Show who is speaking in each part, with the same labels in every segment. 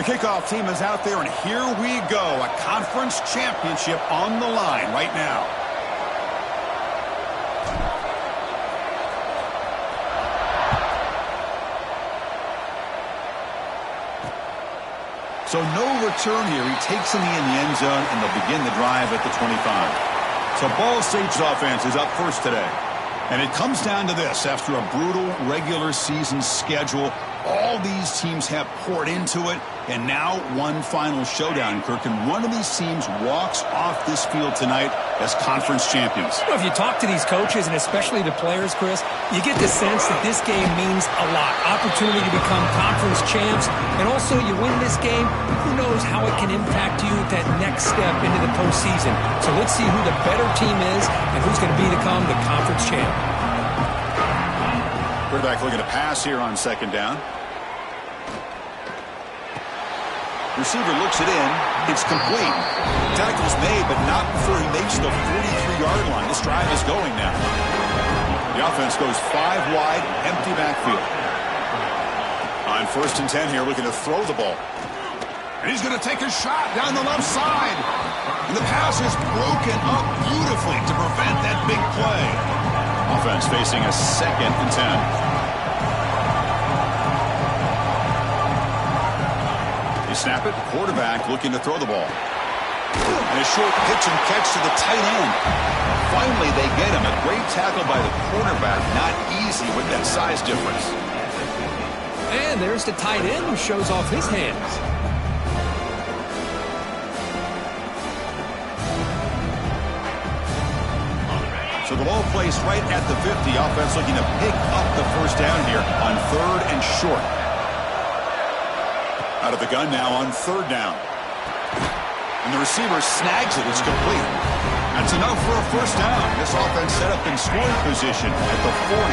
Speaker 1: The kickoff team is out there, and here we go. A conference championship on the line right now. So no return here. He takes him in the end zone, and they'll begin the drive at the 25. So Ball State's offense is up first today. And it comes down to this. After a brutal regular season schedule, all these teams have poured into it, and now one final showdown, Kirk. And one of these teams walks off this field tonight as conference champions.
Speaker 2: Well, if you talk to these coaches, and especially the players, Chris, you get the sense that this game means a lot. Opportunity to become conference champs, and also you win this game, who knows how it can impact you at that next step into the postseason. So let's see who the better team is and who's going to become the conference champ.
Speaker 1: Quarterback looking to pass here on second down. Receiver looks it in. It's complete. Tackle's made, but not before he makes the 43-yard line. This drive is going now. The offense goes 5 wide, empty backfield. On 1st and 10 here, looking to throw the ball. And he's going to take a shot down the left side. And the pass is broken up beautifully to prevent that big play. Offense facing a 2nd and 10. They snap it. Quarterback looking to throw the ball. And a short pitch and catch to the tight end. Finally, they get him. A great tackle by the quarterback. Not easy with that size difference.
Speaker 2: And there's the tight end who shows off his hands.
Speaker 1: So the ball placed right at the 50. Offense looking to pick up the first down here on 3rd and short. Out of the gun now on 3rd down. And the receiver snags it. It's complete. That's enough for a first down. This offense set up in scoring position at the 40.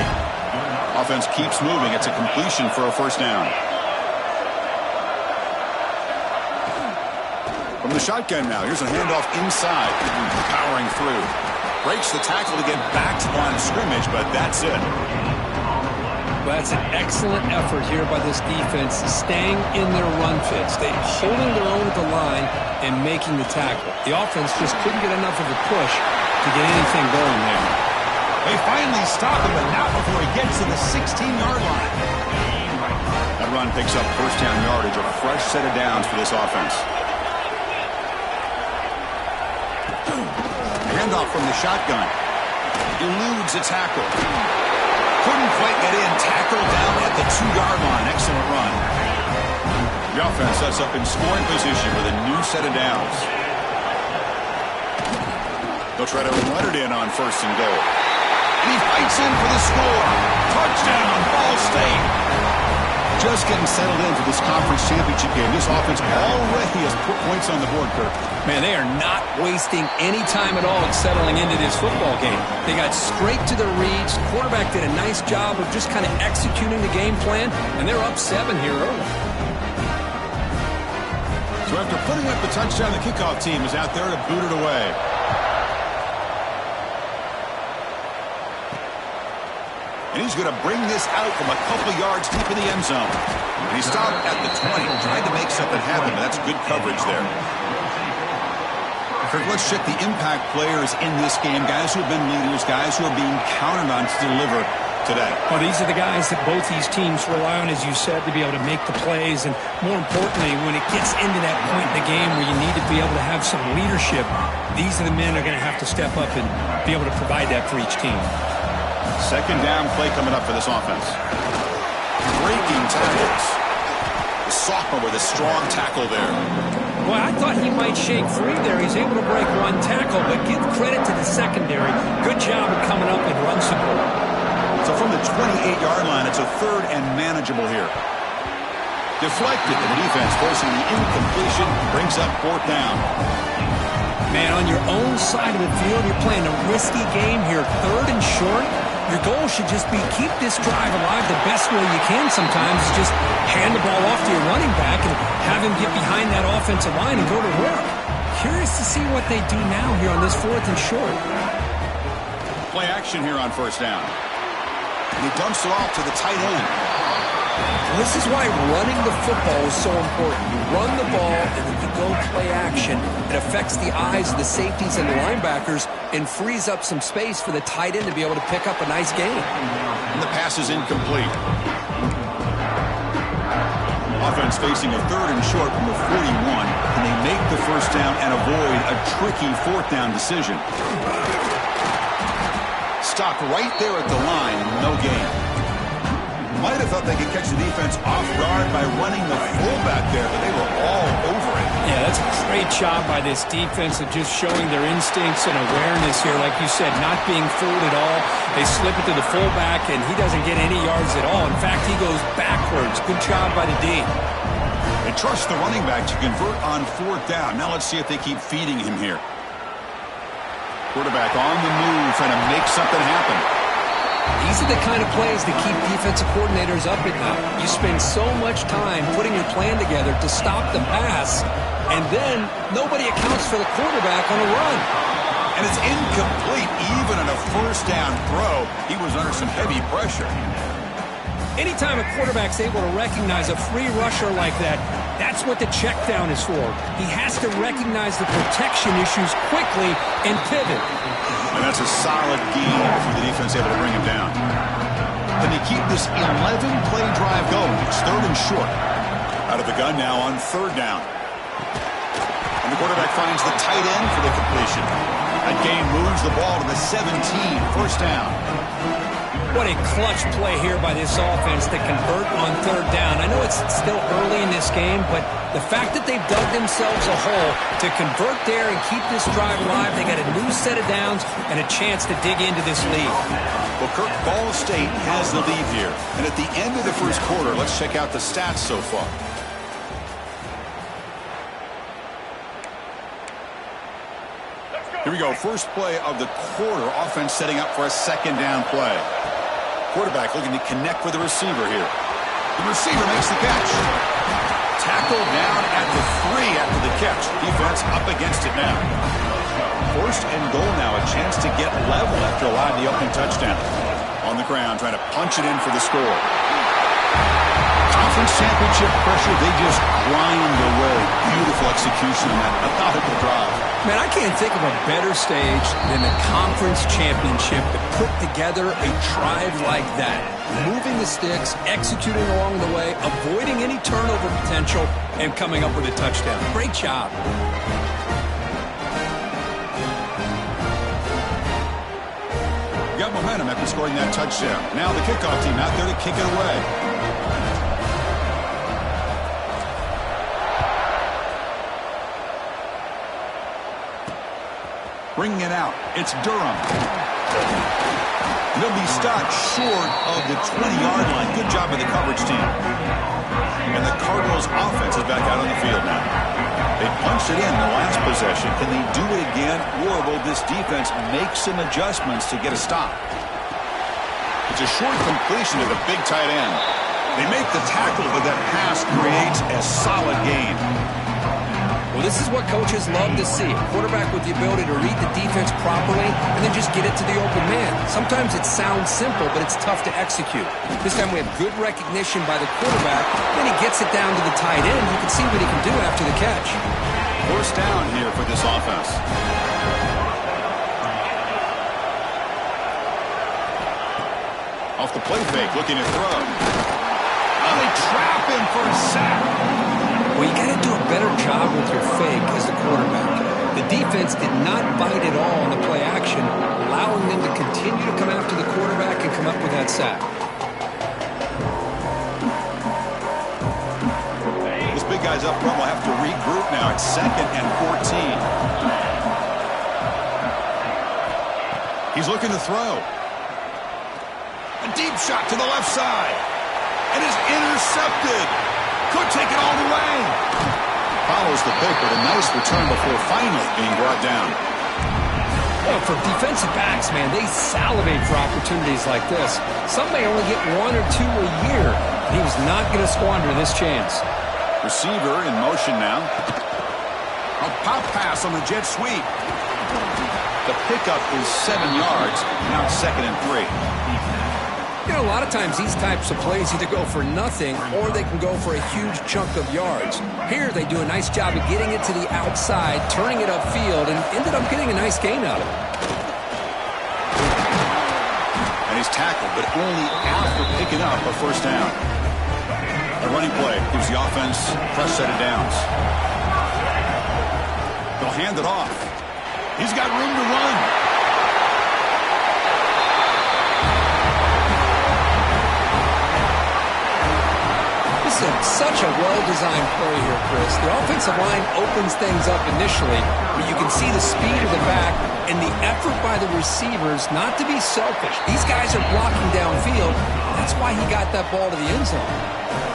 Speaker 1: Offense keeps moving. It's a completion for a first down. From the shotgun now. Here's a handoff inside. Powering through. Breaks the tackle to get back to the line of scrimmage, but that's it.
Speaker 2: Well, that's an excellent effort here by this defense, staying in their run fits. They're holding their own at the line and making the tackle. The offense just couldn't get enough of a push to get anything going there.
Speaker 1: They finally stop him, but not before he gets to the 16-yard line. That run picks up first down yardage, a fresh set of downs for this offense. Handoff from the shotgun. Eludes a tackle. Couldn't quite get in. Tackle down at the 2-yard line. Excellent run. The offense sets up in scoring position with a new set of downs. They'll try to run it in on 1st and goal. And he fights in for the score. Touchdown, Ball State. Just getting settled in for this conference championship game. This offense already has put points on the board, Kirk.
Speaker 2: Man, they are not wasting any time at all in settling into this football game. They got straight to the reads. Quarterback did a nice job of just kind of executing the game plan, and they're up 7 here early.
Speaker 1: So after putting up the touchdown, the kickoff team is out there to boot it away. And he's going to bring this out from a couple yards deep in the end zone. And he stopped at the 20, trying to make something happen, but that's good coverage there. Let's check the impact players in this game, guys who have been leaders, guys who are being counted on to deliver today.
Speaker 2: Well, these are the guys that both these teams rely on, as you said, to be able to make the plays. And more importantly, when it gets into that point in the game where you need to be able to have some leadership, these are the men that are going to have to step up and be able to provide that for each team.
Speaker 1: Second down play coming up for this offense. Breaking tackles. The sophomore with a strong tackle there.
Speaker 2: Well, I thought he might shake free there. He's able to break one tackle, but give credit to the secondary. Good job of coming up and run support.
Speaker 1: So from the 28-yard line, it's a 3rd and manageable here. Deflected, and the defense forcing the incompletion, brings up 4th down.
Speaker 2: Man, on your own side of the field, you're playing a risky game here. 3rd and short. Your goal should just be keep this drive alive the best way you can sometimes. Just hand the ball off to your running back and have him get behind that offensive line and go to work. Curious to see what they do now here on this 4th and short.
Speaker 1: Play action here on 1st down. And he dumps it off to the tight end.
Speaker 2: This is why running the football is so important. You run the ball, and then you go play action. It affects the eyes of the safeties and the linebackers and frees up some space for the tight end to be able to pick up a nice gain.
Speaker 1: And the pass is incomplete. Offense facing a 3rd and short from the 41, and they make the first down and avoid a tricky 4th down decision. Stopped right there at the line, no gain. Might have thought they could catch the defense off guard by running the fullback there, but they were all over it.
Speaker 3: Yeah, that's a great job by this defense of just showing their instincts and awareness here. Like you said, not being fooled at all. They slip it to the fullback, and he doesn't get any yards at all. In fact, he goes backwards. Good job by the D.
Speaker 1: They trust the running back to convert on 4th down. Now let's see if they keep feeding him here. Quarterback on the move, trying to make something happen.
Speaker 2: These are the kind of plays that keep defensive coordinators up at night. You spend so much time putting your plan together to stop the pass, and then nobody accounts for the quarterback on a run.
Speaker 1: And it's incomplete even on a 1st down throw. He was under some heavy pressure.
Speaker 2: Anytime a quarterback's able to recognize a free rusher like that, that's what the check down is for. He has to recognize the protection issues quickly and pivot.
Speaker 1: And that's a solid gain for the defense able to bring him down. Can they keep this 11-play drive going? It's 3rd and short. Out of the gun now on 3rd down. And the quarterback finds the tight end for the completion. That gain moves the ball to the 17, 1st down.
Speaker 2: What a clutch play here by this offense to convert on 3rd down. I know it's still early in this game, but the fact that they've dug themselves a hole to convert there and keep this drive alive, they got a new set of downs and a chance to dig into this lead.
Speaker 1: Well, Kirk, Ball State has the lead here. And at the end of the 1st quarter, let's check out the stats so far. Here we go. First play of the quarter. Offense setting up for a 2nd down play. Quarterback looking to connect with the receiver here. The receiver makes the catch. Tackled down at the 3 after the catch. Defense up against it now. 1st and goal now. A chance to get level after allowing the opening touchdown. On the ground, trying to punch it in for the score. Conference championship pressure, they just grind away. Beautiful execution on that methodical drive.
Speaker 2: Man, I can't think of a better stage than the conference championship to put together a drive like that. Moving the sticks, executing along the way, avoiding any turnover potential, and coming up with a touchdown. Great job.
Speaker 1: Got momentum after scoring that touchdown. Now the kickoff team out there to kick it away. Bringing it out, it's Durham. He'll be stopped short of the 20-yard line. Good job by the coverage team. And the Cardinals' offense is back out on the field now. They punched it in the last possession. Can they do it again, or will this defense make some adjustments to get a stop? It's a short completion to the big tight end. They make the tackle, but that pass creates a solid gain.
Speaker 2: Well, this is what coaches love to see. A quarterback with the ability to read the defense properly and then just get it to the open man. Sometimes it sounds simple, but it's tough to execute. This time we have good recognition by the quarterback. Then he gets it down to the tight end. You can see what he can do after the catch.
Speaker 1: 1st down here for this offense. Off the play fake, looking to throw. Oh, they trap him for a sack.
Speaker 2: Well, you got to do a better job with your fake as the quarterback. The defense did not bite at all on the play action, allowing them to continue to come after the quarterback and come up with that sack.
Speaker 1: This big guy's up front will have to regroup now. It's 2nd and 14. He's looking to throw. A deep shot to the left side. And is intercepted. Could take it all the way. Follows the pick with a nice return before finally being brought down.
Speaker 2: Well, for defensive backs, man, they salivate for opportunities like this. Some may only get 1 or 2 a year. And he was not going to squander this chance.
Speaker 1: Receiver in motion now. A pop pass on the jet sweep. The pickup is 7 yards. Now it's 2nd and 3.
Speaker 2: You know, a lot of times these types of plays either go for nothing or they can go for a huge chunk of yards. Here they do a nice job of getting it to the outside, turning it upfield, and ended up getting a nice gain out of it.
Speaker 1: And he's tackled, but only after picking up a first down. A running play gives the offense a fresh set of downs. They'll hand it off. He's got room to run.
Speaker 2: This is such a well-designed play here, Chris. The offensive line opens things up initially, but you can see the speed of the back and the effort by the receivers not to be selfish. These guys are blocking downfield. That's why he got that ball to the end zone.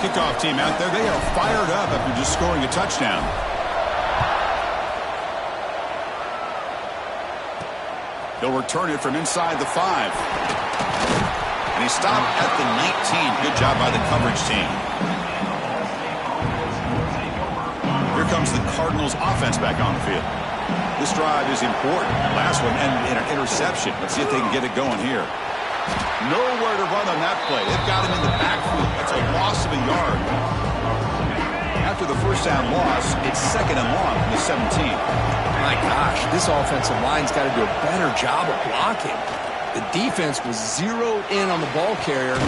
Speaker 1: Kickoff team out there, they are fired up after just scoring a touchdown. They'll return it from inside the 5. And he stopped at the 19. Good job by the coverage team. Here comes the Cardinals offense back on the field. This drive is important. Last one ended in an interception. Let's see if they can get it going here. Nowhere to run on that play. They've got him in the backfield. That's a loss of a yard. After the first down loss, it's second and long from the 17.
Speaker 2: My gosh, this offensive line's got to do a better job of blocking. The defense was zeroed in on the ball carrier.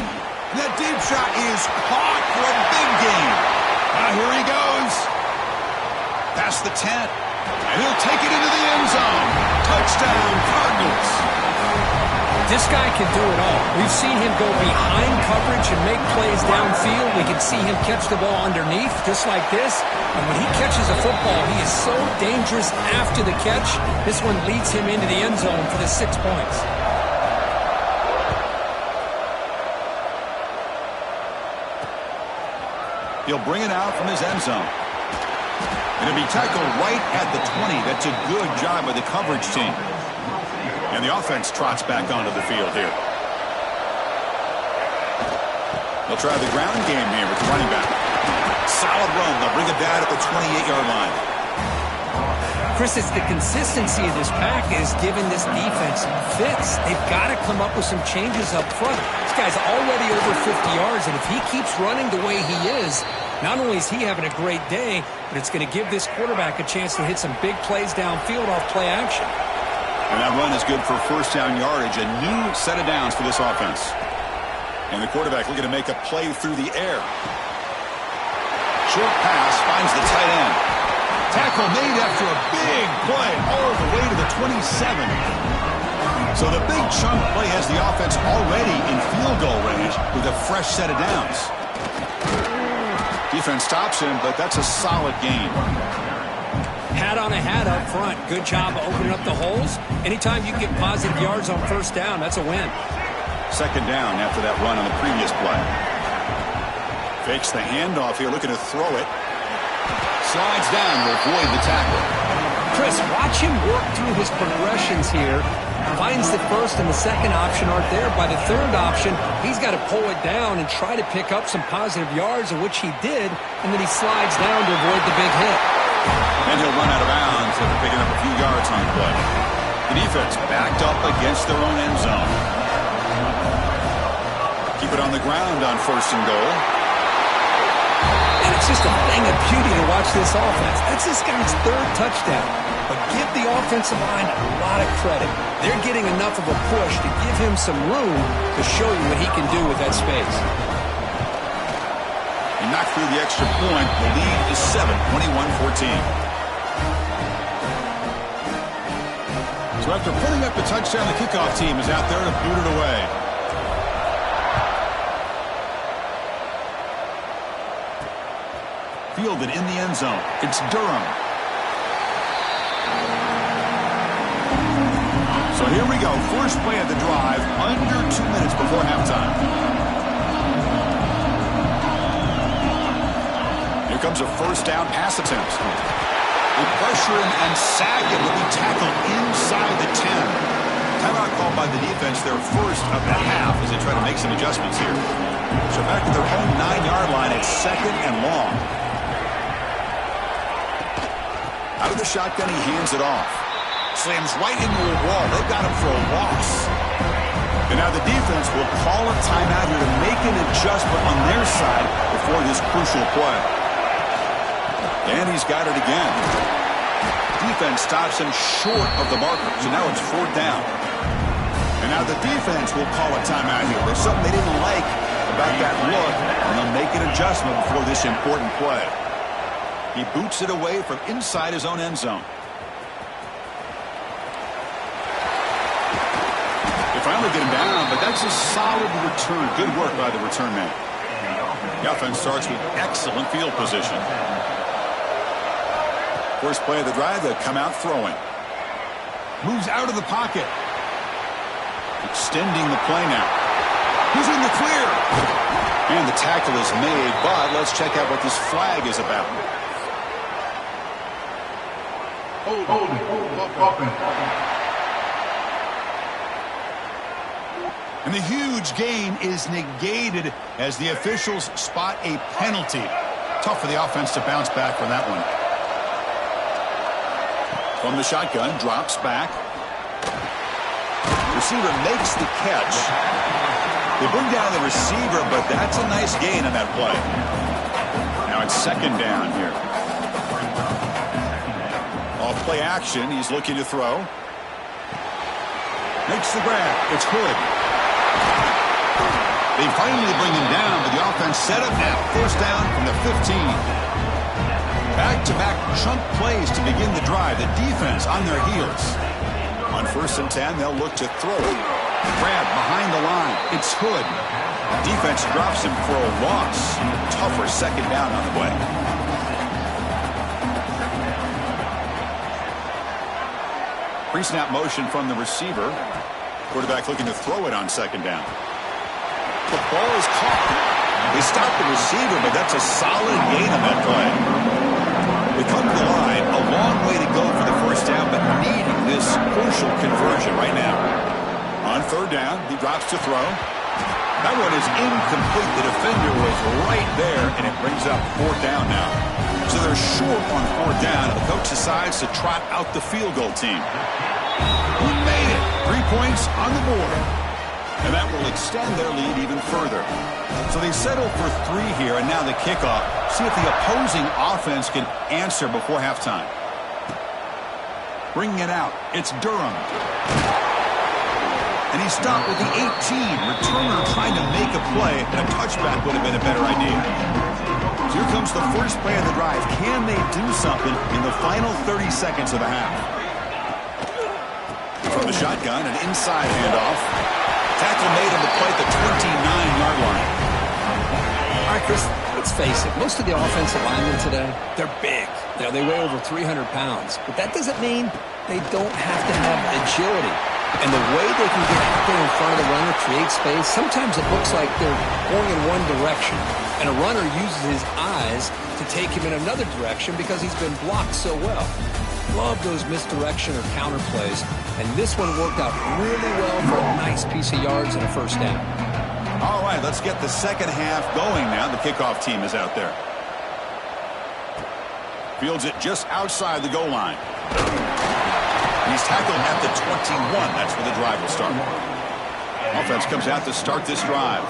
Speaker 1: That deep shot is caught for a big gain. Now here he goes. Past the 10. And he'll take it into the end zone. Touchdown, Cardinals.
Speaker 2: This guy can do it all. We've seen him go behind coverage and make plays downfield. We can see him catch the ball underneath, just like this. And when he catches a football, he is so dangerous after the catch. This one leads him into the end zone for the 6 points.
Speaker 1: He'll bring it out from his end zone. And it'll be tackled right at the 20. That's a good job by the coverage team. And the offense trots back onto the field here. They'll try the ground game here with the running back. Solid run. They'll bring it down at the 28-yard line.
Speaker 2: Chris, it's the consistency of this pack is giving this defense fits. They've got to come up with some changes up front. This guy's already over 50 yards, and if he keeps running the way he is, not only is he having a great day, but it's going to give this quarterback a chance to hit some big plays downfield off play action.
Speaker 1: And that run is good for first down yardage, a new set of downs for this offense. And the quarterback looking to make a play through the air. Short pass finds the tight end. Tackle made after a big play all the way to the 27. So the big chunk play has the offense already in field goal range with a fresh set of downs. Defense stops him, but that's a solid gain.
Speaker 2: Hat on a hat up front. Good job of opening up the holes. Anytime you get positive yards on first down, that's a win.
Speaker 1: Second down after that run on the previous play. Fakes the handoff here, looking to throw it. Slides down to avoid the tackle.
Speaker 2: Chris, watch him work through his progressions here. Finds the first and the second option aren't there. By the third option, he's got to pull it down and try to pick up some positive yards, of which he did, and then he slides down to avoid the big hit.
Speaker 1: And he'll run out of bounds after picking up a few yards on the play. The defense backed up against their own end zone. Keep it on the ground on first and goal.
Speaker 2: And it's just a thing of beauty to watch this offense. That's this guy's third touchdown. But give the offensive line a lot of credit. They're getting enough of a push to give him some room to show you what he can do with that space.
Speaker 1: He knocked through the extra point. The lead is 7, 21-14. So after putting up the touchdown, the kickoff team is out there to boot it away. Fielded in the end zone. It's Durham. So here we go. First play of the drive, under 2 minutes before halftime. Here comes a first down pass attempt. They pressure him and sack him. Will be tackled inside the 10. Timeout called by the defense, their first of the half, as they try to make some adjustments here. So back to their own 9-yard line at second and long. Out of the shotgun, he hands it off. Slams right into a wall. They've got him for a loss. And now the defense will call a timeout here to make an adjustment on their side before this crucial play. And he's got it again. Defense stops him short of the marker, so now it's 4th down. And now the defense will call a timeout here. There's something they didn't like about that look, and they'll make an adjustment before this important play. He boots it away from inside his own end zone. They finally get him down, but that's a solid return. Good work by the return man. The offense starts with excellent field position. First play of the drive, they'll come out throwing. Moves out of the pocket. Extending the play now. Who's in the clear? And the tackle is made, but let's check out what this flag is about. And the huge gain is negated as the officials spot a penalty. Tough for the offense to bounce back from that one. From the shotgun, drops back. Receiver makes the catch. They bring down the receiver, but that's a nice gain on that play. Now it's 2nd down here. Off play action, he's looking to throw. Makes the grab. It's Hood. They finally bring him down, but the offense set up now. 1st down from the 15. Back-to-back chunk plays to begin the drive. The defense on their heels. On 1st and 10, they'll look to throw. Grab behind the line. It's Hood. Defense drops him for a loss. Tougher 2nd down on the way. Pre-snap motion from the receiver. Quarterback looking to throw it on 2nd down. The ball is caught. They stop the receiver, but that's a solid gain on that play. They come to the line, a long way to go for the 1st down, but needing this crucial conversion right now. On 3rd down, he drops to throw. That one is incomplete. The defender was right there, and it brings up 4th down now. So they're short on 4th down, and the coach decides to trot out the field goal team. He made it. 3 points on the board. And that will extend their lead even further. So they settle for 3 here, and now the kickoff. See if the opposing offense can answer before halftime. Bringing it out, it's Durham. And he stopped with the 18. Returner trying to make a play, and a touchback would have been a better idea. So here comes the first play of the drive. Can they do something in the final 30 seconds of the half? From the shotgun, an inside handoff. Tackle made on the play at the 29-yard line.
Speaker 2: All right, Chris, let's face it. Most of the offensive linemen today, they're big. You know, they weigh over 300 pounds. But that doesn't mean they don't have to have agility. And the way they can get out there in front of the runner, create space, sometimes it looks like they're going in one direction. And a runner uses his eyes to take him in another direction because he's been blocked so well. Love those misdirection or counter plays. And this one worked out really well for a nice piece of yards and a 1st down.
Speaker 1: All right, let's get the 2nd half going now. The kickoff team is out there. Fields it just outside the goal line. He's tackled at the 21. That's where the drive will start. Offense comes out to start this drive.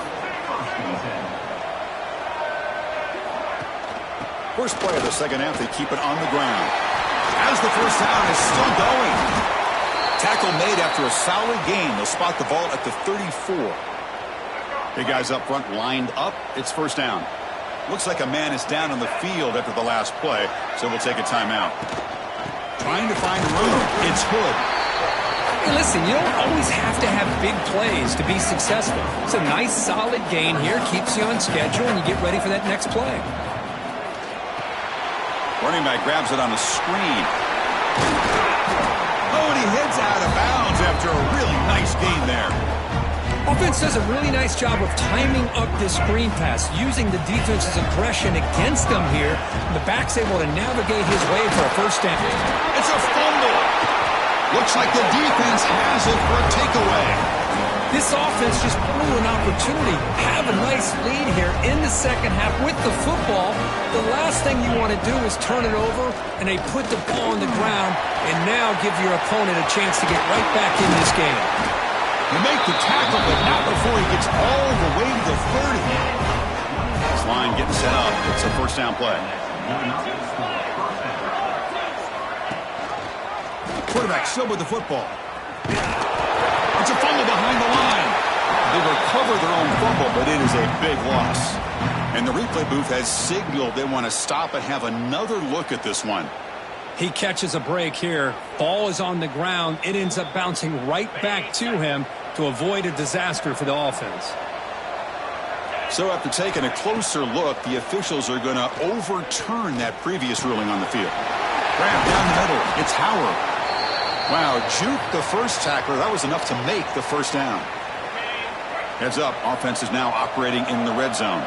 Speaker 1: First play of the 2nd half, they keep it on the ground. As the 1st down is still going. Tackle made after a solid gain. They'll spot the ball at the 34. The guys up front lined up. It's 1st down. Looks like a man is down on the field after the last play, so we'll take a timeout. Trying to find room. It's Hood.
Speaker 2: Hey, listen, you don't always have to have big plays to be successful. It's a nice, solid gain here. Keeps you on schedule, and you get ready for that next play.
Speaker 1: Running back grabs it on a screen. Oh, and he heads out of bounds after a really nice gain there.
Speaker 2: Offense does a really nice job of timing up this screen pass, using the defense's aggression against them here. The back's able to navigate his way for a 1st down.
Speaker 1: It's a fumble. Looks like the defense has it for a takeaway.
Speaker 2: This offense just blew an opportunity. Have a nice lead here in the 2nd half with the football. The last thing you want to do is turn it over, and they put the ball on the ground and now give your opponent a chance to get right back in this game.
Speaker 1: You make the tackle, but not before he gets all the way to the 30. This line getting set up. It's a first down play. Quarterback still with the football. It's a fumble behind the line. They recover their own fumble, but it is a big loss. And the replay booth has signaled they want to stop and have another look at this one.
Speaker 2: He catches a break here. Ball is on the ground. It ends up bouncing right back to him to avoid a disaster for the offense.
Speaker 1: So after taking a closer look, the officials are going to overturn that previous ruling on the field. Grab down the middle. It's Howard. Wow, juke the first tackler. That was enough to make the first down. Heads up, offense is now operating in the red zone.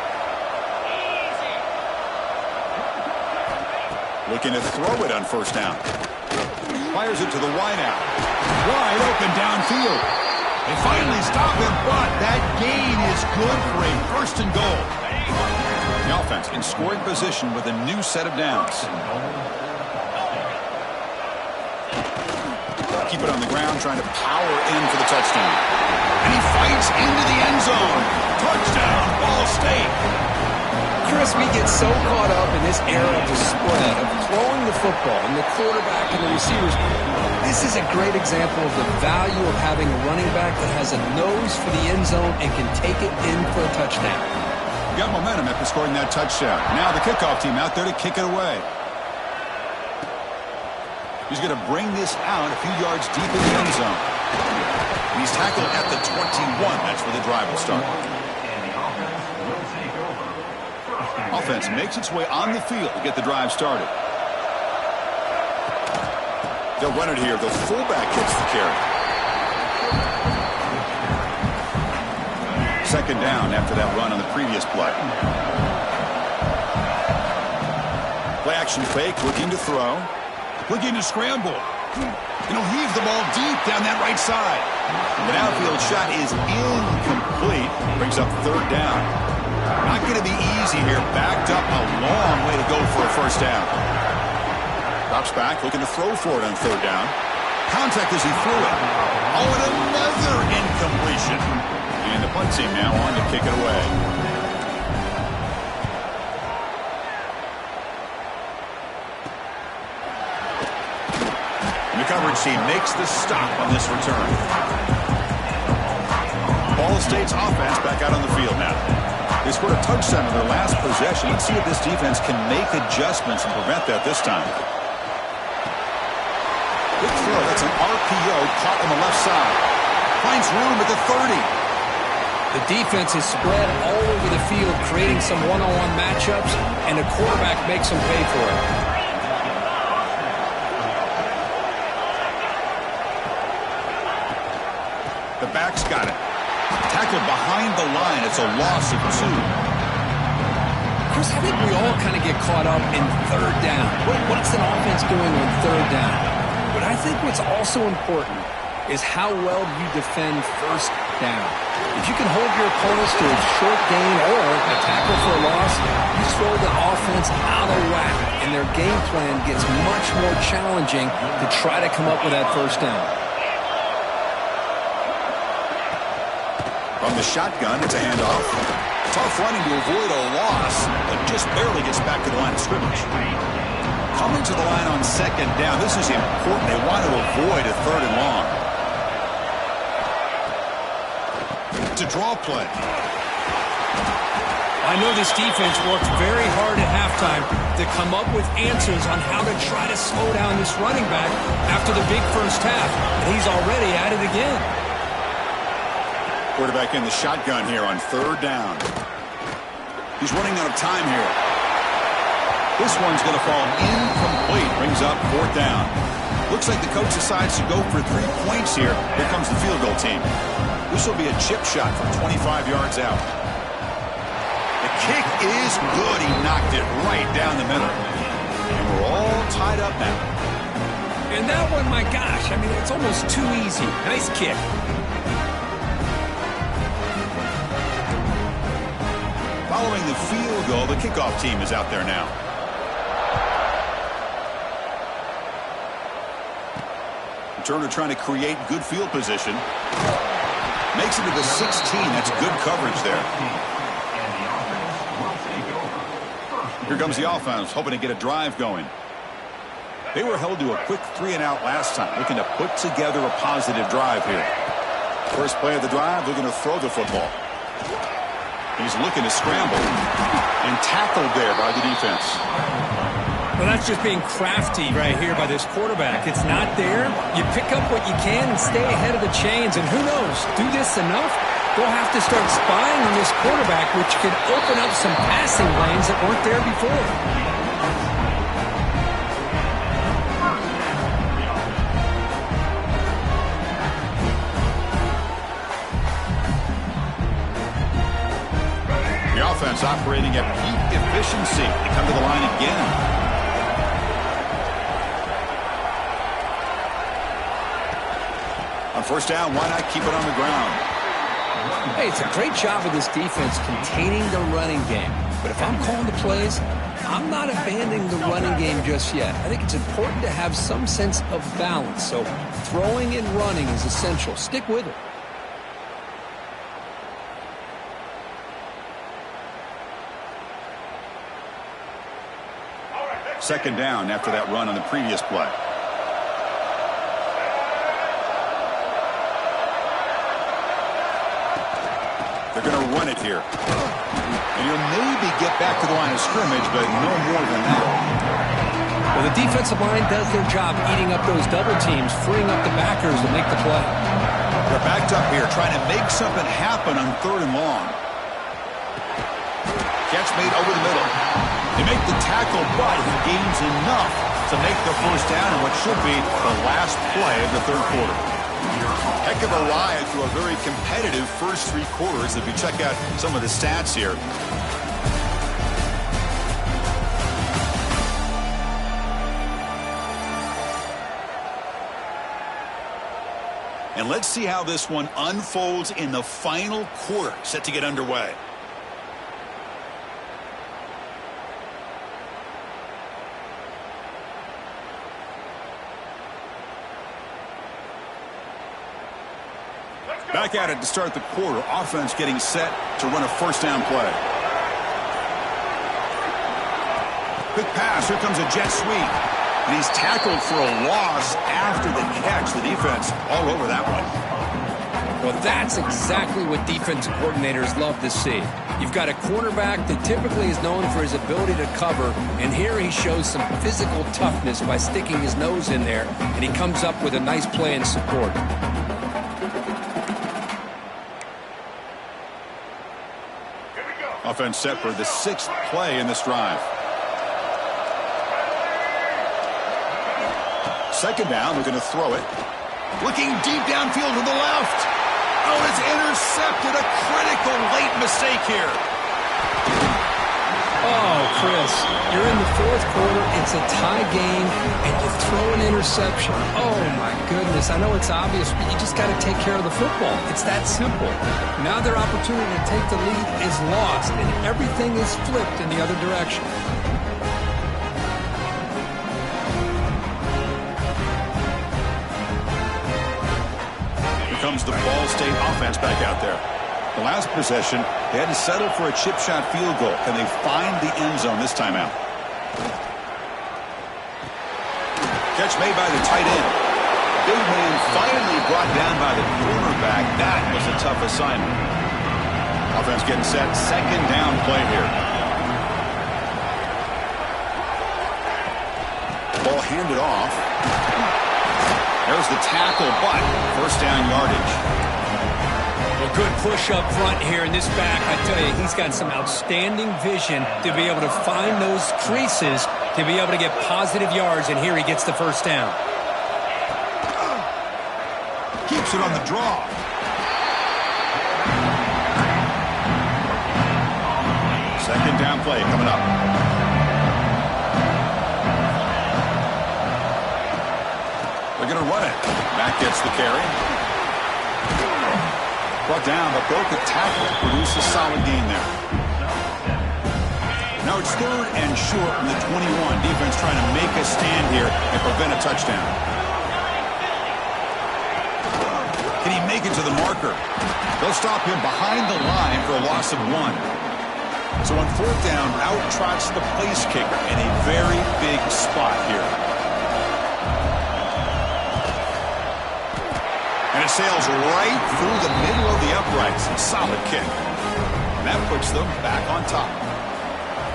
Speaker 1: Looking to throw it on first down. Fires it to the wideout. Wide open downfield. They finally stop him, but that gain is good for a first and goal. The offense in scoring position with a new set of downs. Keep it on the ground, trying to power in for the touchdown. And he fights into the end zone. Touchdown, Ball State.
Speaker 2: Chris, we get so caught up in this era of the spread, of throwing the football and the quarterback and the receivers. This is a great example of the value of having a running back that has a nose for the end zone and can take it in for a touchdown.
Speaker 1: Got momentum after scoring that touchdown. Now the kickoff team out there to kick it away. He's going to bring this out a few yards deep in the end zone. He's tackled at the 21. That's where the drive will start. Offense makes its way on the field to get the drive started. They'll run it here. The fullback gets the carry. Second down after that run on the previous play. Play action fake, looking to throw. Looking to scramble. And he'll heave the ball deep down that right side. The downfield shot is incomplete. Brings up third down. Not going to be easy here. Backed up a long way to go for a first down. Drops back, looking to throw for it on third down. Contact as he threw it. Oh, and another incompletion. And the punt team now on to kick it away. The coverage team makes the stop on this return. Ball State's offense back out on the field now. They scored a touchdown in their last possession. Let's see if this defense can make adjustments and prevent that this time. Good throw. That's an RPO caught on the left side. Finds room at the 30.
Speaker 2: The defense is spread all over the field, creating some one-on-one matchups, and the quarterback makes them pay for it.
Speaker 1: The back's got it. Tackled behind the line. It's a loss of 2.
Speaker 2: Chris, I think we all kind of get caught up in third down. What's an offense doing on third down? But I think what's also important is how well you defend first down. If you can hold your opponents to a short gain or a tackle for a loss, you throw the offense out of whack, and their game plan gets much more challenging to try to come up with that first down.
Speaker 1: From the shotgun, it's a handoff. Tough running to avoid a loss, but just barely gets back to the line of scrimmage. Coming to the line on second down. This is important. They want to avoid a third and long. To draw play.
Speaker 2: I know this defense worked very hard at halftime to come up with answers on how to try to slow down this running back after the big first half. And he's already at it again.
Speaker 1: Quarterback in the shotgun here on third down. He's running out of time here. This one's going to fall incomplete. Brings up fourth down. Looks like the coach decides to go for 3 points here. Here comes the field goal team. This will be a chip shot from 25 yards out. The kick is good. He knocked it right down the middle. And we're all tied up now.
Speaker 2: And that one, my gosh, I mean, it's almost too easy. Nice kick.
Speaker 1: Following the field goal, the kickoff team is out there now. Turner trying to create good field position. Makes it to the 16. That's good coverage there. Here comes the offense, hoping to get a drive going. They were held to a quick 3-and-out last time, looking to put together a positive drive here. First play of the drive, they're going to throw the football. He's looking to scramble. And tackled there by the defense.
Speaker 2: Well, that's just being crafty right here by this quarterback. It's not there. You pick up what you can and stay ahead of the chains. And who knows, do this enough, they'll have to start spying on this quarterback, which could open up some passing lanes that weren't there before.
Speaker 1: The offense operating at peak efficiency. They come to the line again. On first down, why not keep it on the ground?
Speaker 2: Hey, it's a great job of this defense containing the running game. But if I'm calling the plays, I'm not abandoning the running game just yet. I think it's important to have some sense of balance. So throwing and running is essential. Stick with it.
Speaker 1: Second down after that run on the previous play. They're going to run it here. And he'll maybe get back to the line of scrimmage, but no more than that.
Speaker 2: Well, the defensive line does their job eating up those double teams, freeing up the backers to make the play.
Speaker 1: They're backed up here, trying to make something happen on 3rd and long. Catch made over the middle. They make the tackle, but he gains enough to make the first down in what should be the last play of the 3rd quarter. Heck of a ride through a very competitive first 3 quarters if you check out some of the stats here. And let's see how this one unfolds in the final quarter, set to get underway. Back at it to start the quarter. Offense getting set to run a first down play. Quick pass. Here comes a jet sweep. And he's tackled for a loss after the catch. The defense all over that one.
Speaker 2: Well, that's exactly what defensive coordinators love to see. You've got a quarterback that typically is known for his ability to cover, and here he shows some physical toughness by sticking his nose in there, and he comes up with a nice play in support.
Speaker 1: Offense set for the 6th play in this drive. Second down, they're going to throw it. Looking deep downfield to the left. Oh, it's intercepted. A critical late mistake here.
Speaker 2: Oh, Chris, you're in the 4th quarter. It's a tie game, and you throw an interception. Oh, my goodness. I know it's obvious, but you just got to take care of the football. It's that simple. Now their opportunity to take the lead is lost, and everything is flipped in the other direction.
Speaker 1: Here comes the Ball State offense back out there. The last possession, they had to settle for a chip shot field goal. Can they find the end zone this time out? Catch made by the tight end. Big man finally brought down by the cornerback. That was a tough assignment. Offense getting set. Second down play here. Ball handed off. There's the tackle, but first down yardage.
Speaker 2: A good push up front here in this back. I tell you, he's got some outstanding vision to be able to find those creases, to be able to get positive yards, and here he gets the first down.
Speaker 1: Keeps it on the draw. Second down play coming up. They're going to run it. Back gets the carry. Brought down, but broke a tackle. Produced a solid gain there. Now it's 3rd and short from the 21. Defense trying to make a stand here and prevent a touchdown. Can he make it to the marker? They'll stop him behind the line for a loss of 1. So on 4th down, out trots the place kicker in a very big spot here. And it sails right through the middle of the uprights. Solid kick. And that puts them back on top.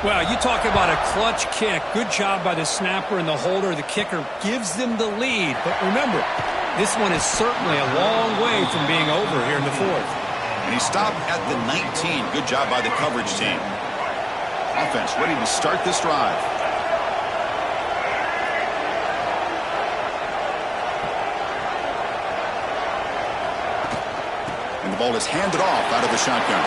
Speaker 2: Well, you talk about a clutch kick. Good job by the snapper and the holder. The kicker gives them the lead. But remember, this one is certainly a long way from being over here in the 4th.
Speaker 1: And he stopped at the 19. Good job by the coverage team. Offense ready to start this drive. And the ball is handed off out of the shotgun.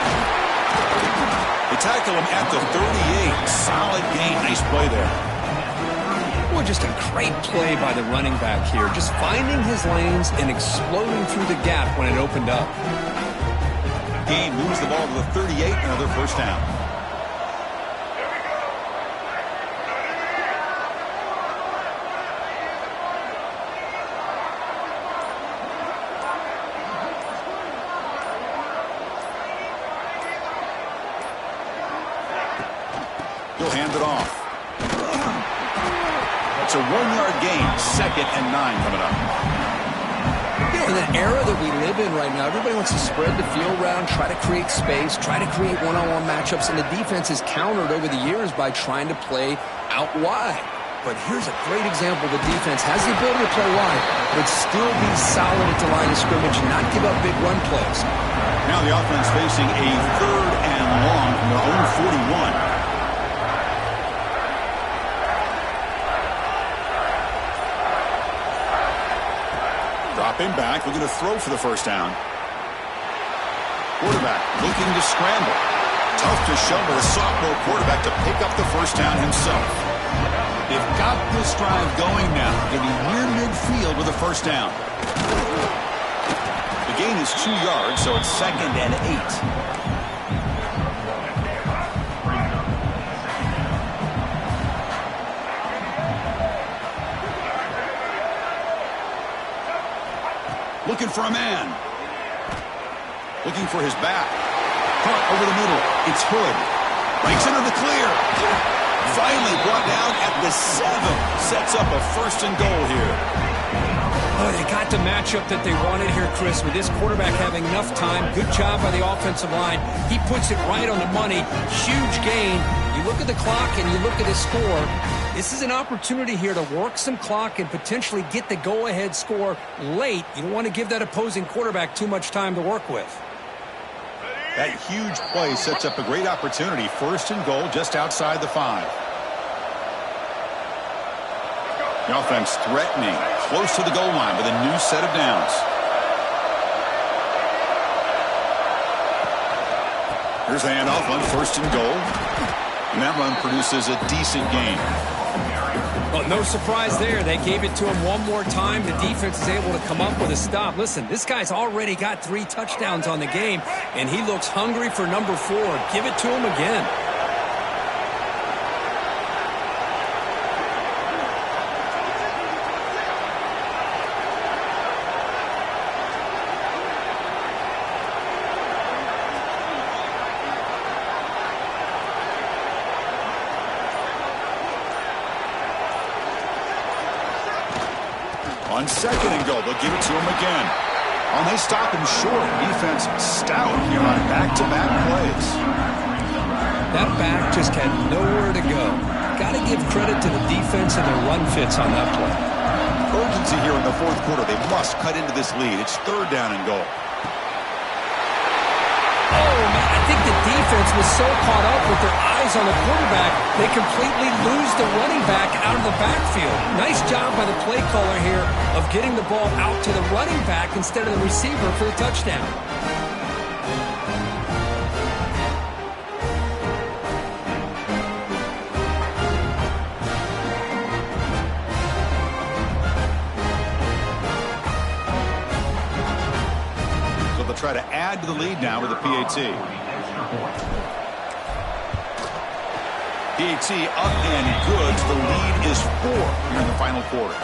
Speaker 1: They tackle him at the 38. Solid gain. Nice play there.
Speaker 2: Well, just a great play by the running back here. Just finding his lanes and exploding through the gap when it opened up.
Speaker 1: Gain moves the ball to the 38. Another first down. He'll hand it off. It's a 1-yard gain. 2nd and 9 coming up.
Speaker 2: You know, in the era that we live in right now, everybody wants to spread the field around, try to create space, try to create one-on-one matchups, and the defense is countered over the years by trying to play out wide. But here's a great example. The defense has the ability to play wide, but still be solid at the line of scrimmage and not give up big run plays.
Speaker 1: Now the offense facing a 3rd and long from their own 41. Dropping back, looking to throw for the first down. Quarterback looking to scramble. Tough to shovel a sophomore quarterback to pick up the first down himself. They've got this drive going now, getting near midfield with a first down. The gain is 2 yards, so it's 2nd and 8. Looking for a man. Looking for his back. Caught over the middle. It's Hood. Breaks into the clear. Finally brought down at the 7. Sets up a 1st and goal here.
Speaker 2: Oh, they got the matchup that they wanted here, Chris, with this quarterback having enough time. Good job by the offensive line. He puts it right on the money. Huge gain. You look at the clock and you look at the score. This is an opportunity here to work some clock and potentially get the go-ahead score late. You don't want to give that opposing quarterback too much time to work with.
Speaker 1: That huge play sets up a great opportunity. 1st and goal just outside the 5. The offense threatening, close to the goal line with a new set of downs. Here's the handoff on 1st and goal. And that run produces a decent gain.
Speaker 2: Well, no surprise there. They gave it to him one more time. The defense is able to come up with a stop. Listen, this guy's already got 3 touchdowns on the game, and he looks hungry for number 4. Give it to him again.
Speaker 1: On 2nd and goal, they'll give it to him again. Oh, they stop him short. Defense stout here on back-to-back plays.
Speaker 2: That back just had nowhere to go. Got to give credit to the defense and their run fits on that play.
Speaker 1: Urgency here in the 4th quarter. They must cut into this lead. It's 3rd down and goal.
Speaker 2: Oh, man, I think the defense was so caught up with their eyes on the quarterback, they completely lose the running back out of the backfield. Nice job by the play caller here of getting the ball out to the running back instead of the receiver for the touchdown.
Speaker 1: Try to add to the lead now with a PAT. PAT up and good. The lead is 4 here in the final quarter.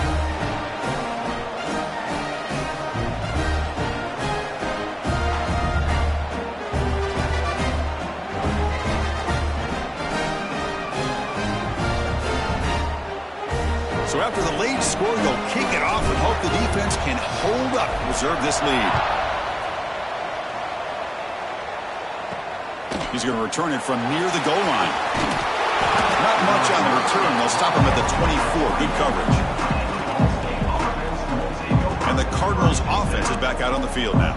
Speaker 1: offense can hold up, preserve this lead. He's going to return it from near the goal line. Not much on the return. They'll stop him at the 24. Good coverage. And the Cardinals offense is back out on the field now.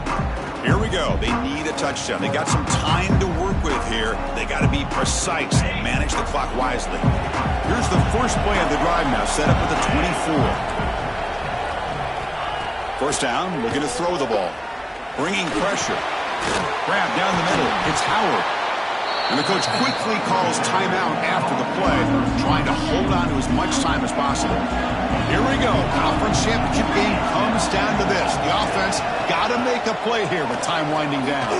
Speaker 1: Here we go. They need a touchdown. They got some time to work with here. They got to be precise and manage the clock wisely. Here's the first play of the drive now, set up at the 24. First down, looking to throw the ball. Bringing pressure. Grab down the middle. It's Howard. And the coach quickly calls timeout after the play, trying to hold on to as much time as possible. Here we go. Conference championship game comes down to this. The offense got to make a play here with time winding down.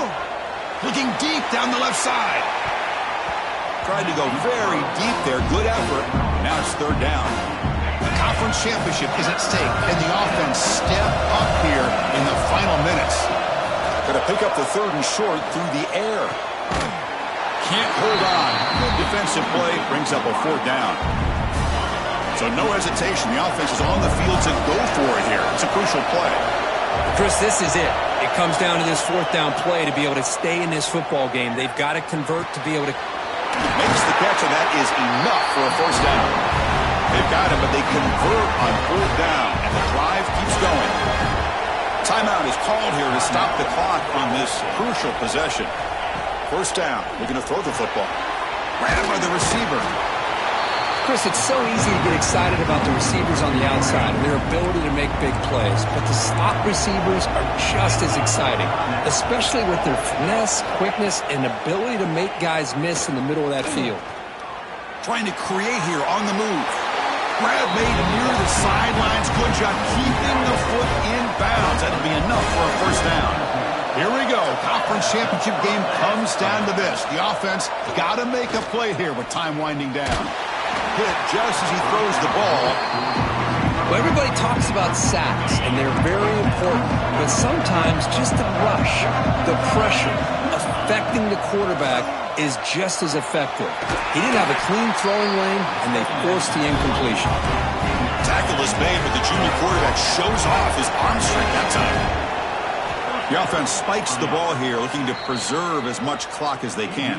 Speaker 1: Looking deep down the left side. Tried to go very deep there. Good effort. Now it's third down. The conference championship is at stake, and the offense step up here in the final minutes. Going to pick up the third and short through the air. Can't hold on. Good defensive play brings up a fourth down. So no hesitation. The offense is on the field to go for it here. It's a crucial play.
Speaker 2: Chris, this is it. It comes down to this fourth down play to be able to stay in this football game. They've got to convert to be able to...
Speaker 1: Makes the catch, and that is enough for a first down. They've got him, but they convert on fourth down, and the drive keeps going. Timeout is called here to stop the clock on this crucial possession. First down. Looking to throw the football. Grabbed by the receiver.
Speaker 2: Chris, it's so easy to get excited about the receivers on the outside and their ability to make big plays, but the slot receivers are just as exciting, especially with their finesse, quickness, and ability to make guys miss in the middle of that field.
Speaker 1: Trying to create here on the move. Grab made near the sidelines. Good job keeping the foot in bounds. That'll be enough for a first down. Here we go. Conference championship game comes down to this. The offense got to make a play here with time winding down. Hit just as he throws the ball.
Speaker 2: Well, everybody talks about sacks, and they're very important. But sometimes just the rush, the pressure, affecting the quarterback is just as effective. He didn't have a clean throwing lane, and they forced the incompletion.
Speaker 1: Tackle is made, but the junior quarterback shows off his arm strength that time. The offense spikes the ball here, looking to preserve as much clock as they can.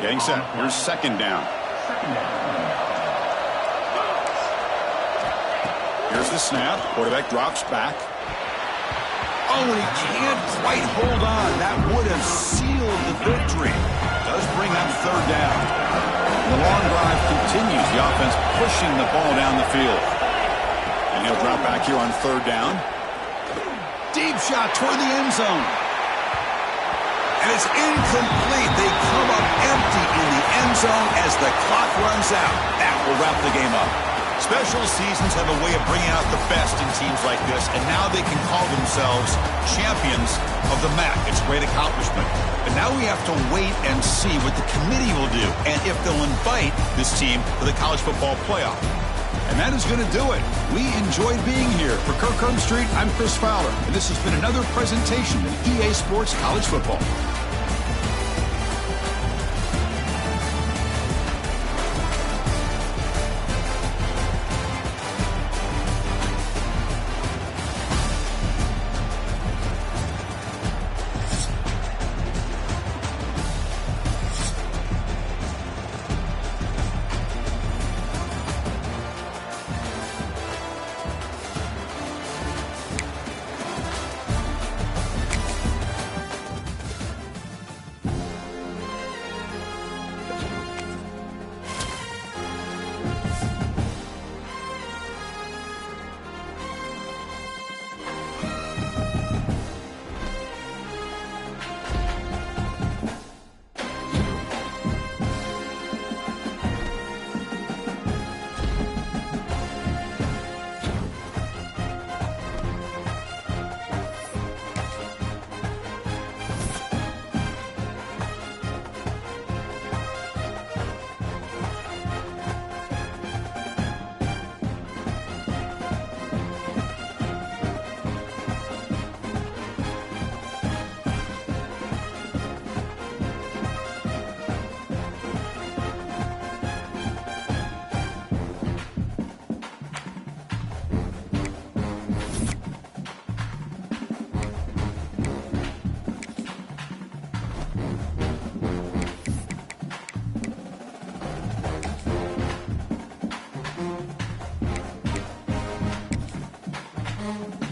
Speaker 1: Getting set. Here's second down. Here's the snap. Quarterback drops back. Oh, and he can't quite hold on. That would have sealed the victory. Does bring up third down. The long drive continues. The offense pushing the ball down the field. And he'll drop back here on third down. Deep shot toward the end zone. And it's incomplete. They come up empty in the end zone as the clock runs out. That will wrap the game up. Special seasons have a way of bringing out the best in teams like this, and now they can call themselves champions of the MAC. It's a great accomplishment. But now we have to wait and see what the committee will do, and if they'll invite this team to the college football playoff. And that is going to do it. We enjoyed being here. For Kirk Herbstreit, I'm Chris Fowler, and this has been another presentation of EA Sports College Football.
Speaker 4: Bye.